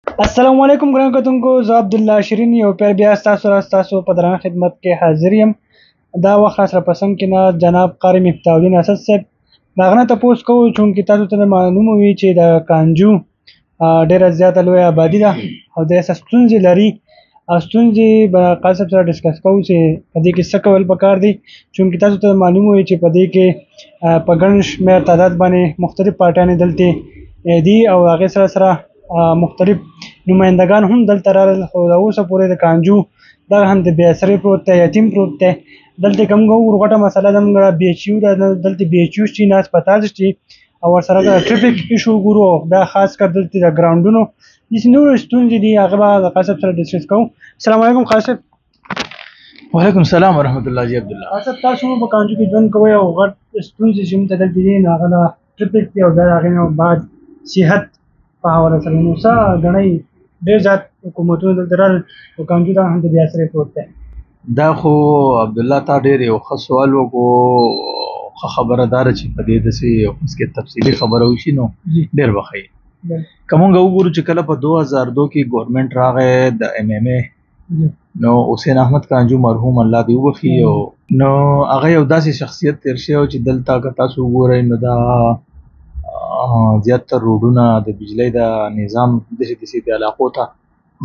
السلام علیکم ګران کتونکو، زه عبدالله شیرین یو پیر بیا ستاسو په درانه خدمت کې حاضر یم. دا وخت سره پسند کې نه جناب قاری مفتاح الدین اسد صاحب راغنه تاسو کوو چونکې تاسو ته معلومه وي چې د کانجو ډیره زیاته لوی آبادی ده او د ستونزې لري او ستونزې به قاری صاحب سره ډسکس کوو چې په دې کې څه کول پکار دي، چونکې تاسو ته معلومه وي چې په دې کې په ګڼ شمېر تعداد باندې مختلف پارټیانې دلته دي او هغې سره سره مختلف نمایندگان هم دلته راغلل، خو د اوسه پورې د کانجو دغه هم د بې اثرې پروت دی، یتیم پروت دی. دلته کوم ورغټه مسله زموږ بي ایچ یو ده، دلته بي ایچ یو شي نه هسپتال شي او ورسره د ټریفک ایشو ګورو او بیا خاص کر دلته د ګراونډونو داسې نورې ستونزې دي، هغه به د قاری صاحب سره ډسکس کوو. السلام علیکم قاری صاحب. وعلیکم السلام ورحمۃ اللہ جی عبدالله. قاری صاحب تاسو په کانجو کې ژوند کوئ او غټ ستونزې چې موږ ته دلته دي نو هغه د ټریفک دی او بیا د هغې نه بعد صحت په حواله سره نو څه ګڼئ ډېر زیات حکومتونه دلته راغلل او کانجو دا هم د بې اثرې پروت دی. دا خو عبدالله تا ډېر یو ښه سوال وکړو، ښه خبره دا ده چې په دې داسې اوس کې تفصیلي خبره وشي نو ډېر به ښه وي. که مونږ وګورو چې کله په 2002 کې ګورنمنټ راغی د ایم ایم اے نو حسین احمد کانجو مرحوم الله دې وبخي نو هغه یو داسې شخصیت تېر شوی چې دلته که تاسو وګورئ نو دا زیاتره روډونه د بجلۍ د نظام داسې د علاقو ته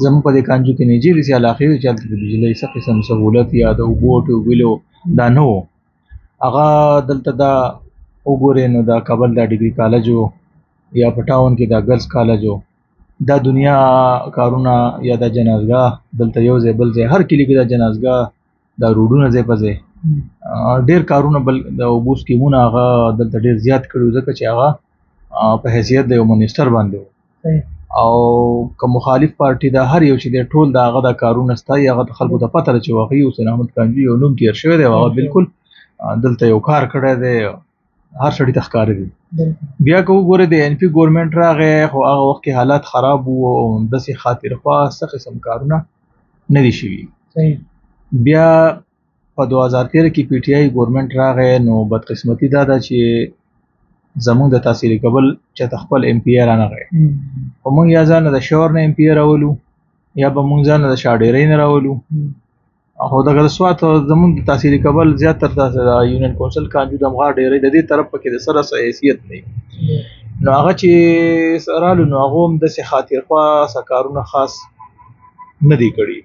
زموږ په دې کانجو کې نږدې داسې علاقې وې چې هلته د بجلۍ څه قسم سهولت یا د اوبو ټیوبویلو دا نه و. هغه دلته دا وګورئ نو د کابل د ډګري کالج و یا په ټاون کې د ګرلز کالج و، دا دنیا کارونه یا د جنازګاه دلته یو ځای بل ځای هر کلي کې د جنازګاه د روډونه ځای په ځای ډېر کارونه بل د اوبو سکیمونه هغه دلته ډېر زیات کړي ځکه چې هغه په حیثیت د یو منیسټر باندې و او که مخالف پارټي دا هر یو چې دی ټول د هغه د کارونه ستایي، هغه د خلکو ته پته ده چې واقعي حسین احمد کانجو یو نوم تېر شوی دی او هغه بالکل دلته یو کار کړی دی، هر سړي ته ښکاري دي. بیا که وګورئ د ان پي ګورنمنټ راغی خو هغه وخت کې حالات خراب وو او همداسې خاطرخوا څه قسم کارونه نه دي شوي. بیا په 2013 کې پی ټي آی ګورنمنټ راغی نو بدقسمتي دا ده چې زمونږ د تحصیلي کابل چې خپل ایم پی رانغی خو موږ یا ځان د شور نه ایم پی راولو یا به موږ ځان د شاډیرۍ نه راولو، خو دغه د سوات زمونږ د تحصیلي کابل زیاتره د یونین کونسل کانجو د همغه ډیرۍ د دې طرف پکې د سره څه حیثیت دی نو هغه چې رالو نو هغه هم داسې خاطرخوا څه کارونه خاص نه دي کړي،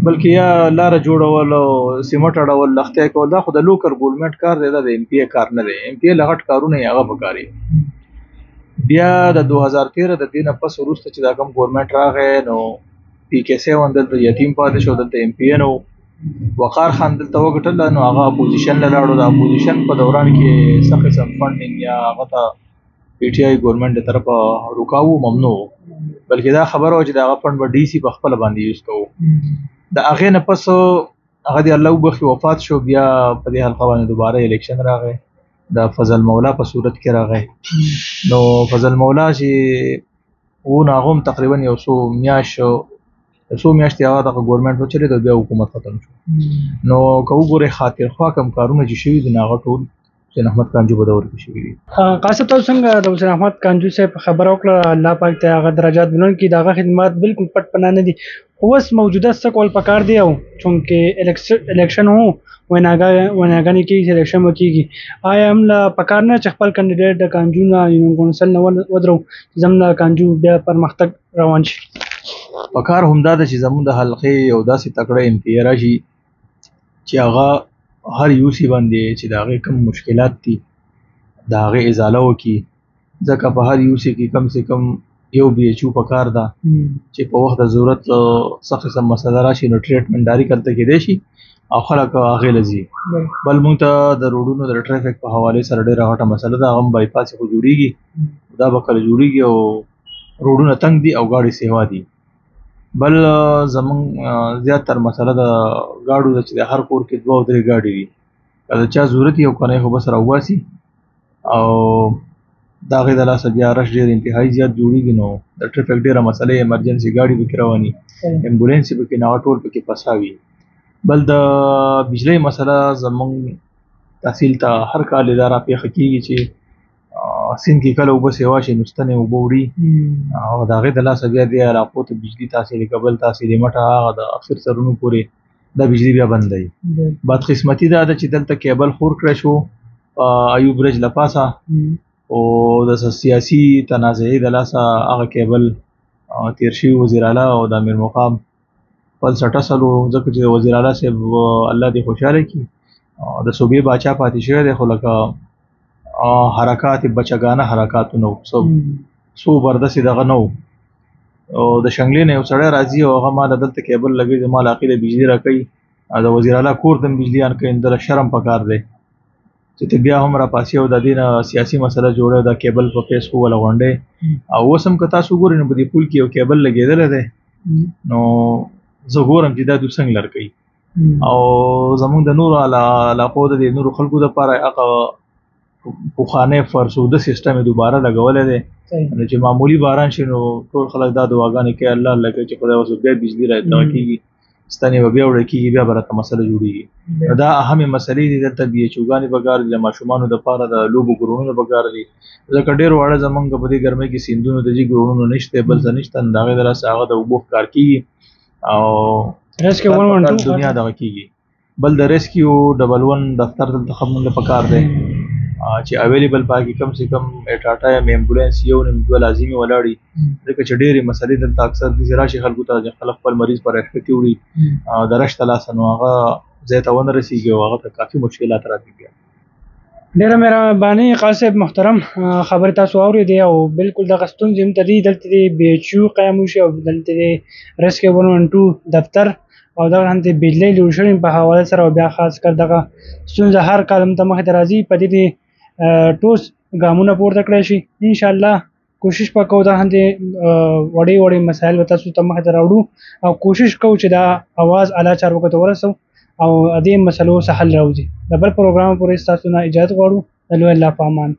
بلکې یا لاره جوړول او سیمټ اړول لښتې کول دا خو د لوکل ګورنمنټ کار دی، دا د ایم پی کار نه دی. ایم پی لغټ کارونه یې هغه پکاري. بیا د 2013 د دې نه پس وروسته چې دا کوم ګورنمنټ راغی نو پی کے 7 دلته یتیم پاتې شو، دلته ایم پی نو وقار خان دلته وګټل نو هغه اپوزیشن له لاړو، د اپوزیشن په دوران کې څه قسم فنډینګ یا هغه ته پی ټي آی ګورنمنټ د طرفه رکاو ممنوع، بلکې دا خبره وه چې د هغه فنډ به ډي سي په خپله باندې یوز کوو. د هغې نه پس هغه د الله وبخي وفات شو، بیا په دې حلقه باندې دوباره الیکشن راغی، د فضل مولا په صورت کې راغی نو فضل مولا چې و نو هغه هم تقریبا یو څو میاشتې هغه دغه ګورنمنټ وچلېد او بیا حکومت ختم شو. نو که وګورئ خاطرخوا کوم کارونه چې شوي دي نو هغه ټول حسین احمد کانجو په دور کې شوي دي. قاری صاحب تاسو څنګه د حسین احمد کانجو صاحب خبره وکړه، الله پاک ته هغه درجات بلند کړي، د هغه خدمات بالکل پټ پناه نه دي، خو اوس موجوده څه کول پکار دی او چونکې الیکشن هو ویناګانې کېږي، الیکشن به کېږي، آیا هم له پکار نه چې خپل کینډیډیټ د کانجو نه یونین کونسل نه ودرو چې زموږ د کانجو بیا پرمختګ روان شي؟ پکار همدا ده چې زموږ د حلقې یو داسې تکړه ایم پی راشي چې هغه هر یو سی باندې چې د هغې کوم مشکلات دي د هغې ازاله وکړي، ځکه په هر یو سی کې کم سے کم یو بي ایچ او پکار ده چې په وخت د ضرورت څه قسم مسله راشي نو ټریټمنټ داري کلته کېدی شي او خلک هغې له ځي. بل موږ ته د روډونو د ټریفک په حوالې سره ډېره غټه مسله ده، هغه هم بایپاس خو جوړېږي، دا به کله جوړېږي او روډونه تنګ دي او ګاډي سیوا دي. بل زمونږ زیاتره مسله د ګاډو ده چې د هر کور کې 2 او 3 ګاډي وي، که د چا ضرورت یو کنی خو بس راوباسي او د هغې د لاسه بیا رش ډېر انتهایي زیات جوړېږي نو د ټریفک ډېره مسله ایمرجنسي ګاډي پکې رواني، امبولینس یې پکې نه هغه ټول پکې پسا وي. بل د بجلۍ مسله زمونږ تحصیل ته هر کال دا راپېښه کېږي چې سیند کې کله اوبه سیوا شي نو ستنې اوبه وړي او د هغې د لاسه بیا دې علاقو ته بجلي تحصیل کبل تحصیل مټه هغه د اخر سرونو پورې دا بجلي بیا بندوي. بدقسمتي دا ده چې دلته کیبل خور کړی شو ایوب برج له پاسه او د سیاسي تنازعې د لاسه هغه کیبل تیر شوي وزیر اعلی او د امیر مقام خپل سټه سلو ځکه چې وزیر اعلی صاحب الله دې خوشحاله کړي د صوبې باچا پاتې شوی دی خو لکه حرکات بچګانه حرکاتونه څو بردسې دغه نه و او د شنګلې نه یو سړی راځي او هغه ما دلته کیبل لګوي زما علاقې د بجلي راکوي د وزیر اعلی کور ته هم بجلي ان کوي دله شرم پکار دی چې ته بیا هم راپاسې او د دې نه سیاسي مسله جوړه د کیبل په پیس خو وله غونډې او اوس هم که تاسو ګورئ نو په دې پول کې یو کیبل لګېدلی دی نو زه ګورم چې دا دوی څنګه لر کوي او زمونږ د نورو علاقو د دې نورو خلکو دپاره هغه پخوانی فرسوده سیستم یې دوباره لګولی دی نو چې معمولي باران شي نو ټول خلک دا دعاګانې کوي الله الله کوي چې خدای اوس بیا بجلي دغه کېږي ستنې به بیا وړه کېږي بیا به راته مسله جوړېږي نو دا اهمې مسلې دي دلته بي ایچ اوګانې پکار دي د ماشومانو دپاره د لوبو ګروڼونه پکار دي ځکه ډېر واړه زمونږ په دې ګرمۍ کې سیندونو د دې ګروڼونو نشته بل څه نشته نو د هغې د لاسه هغه د اوبو ښکار کېږي او دنیا دغه کېږي بل د ریسکیو 111 دفتر دلته خمونږ له پکار دی چې اویلیبل پاکي کم سے کم ټاټا یا ایمبولانس یو نیم دوه لازمي ولاړي ځکه چې ډېرې مسلې دلته اکثر داسې راشي خلکو ته چې خلک خپل مریض په رشته کې وړي د رشته لاسه نو هغه ځای ته ونه رسېږي او هغه ته کافي مشکلات راځي بیا ډېره مهرباني قاضي صاحب محترم خبرې تاسو اورېدې او بالکل دغه ستونزې هم ته دي دلته د بي ایچ یو قیام وشي او دلته د ریسکیو 112 دفتر او دغه هم د بجلۍ لوډ شیډینګ په حواله سره او بیا خاص کر دغه ستونزه هر کال هم ته مخې ته راځي په دې ټوس ګامونه پورته کړی شي انشاءالله کوشش به کوو دا هم د وړې وړې مسایل به تاسو ته مخې ته راوړو او کوشش کوو چې دا اواز اعلی چارواکو ته ورسوو او دې مسلو څخه حل راوځي د بل پروګرام پورې ستاسو نه اجازه غواړو د لوی الله په امان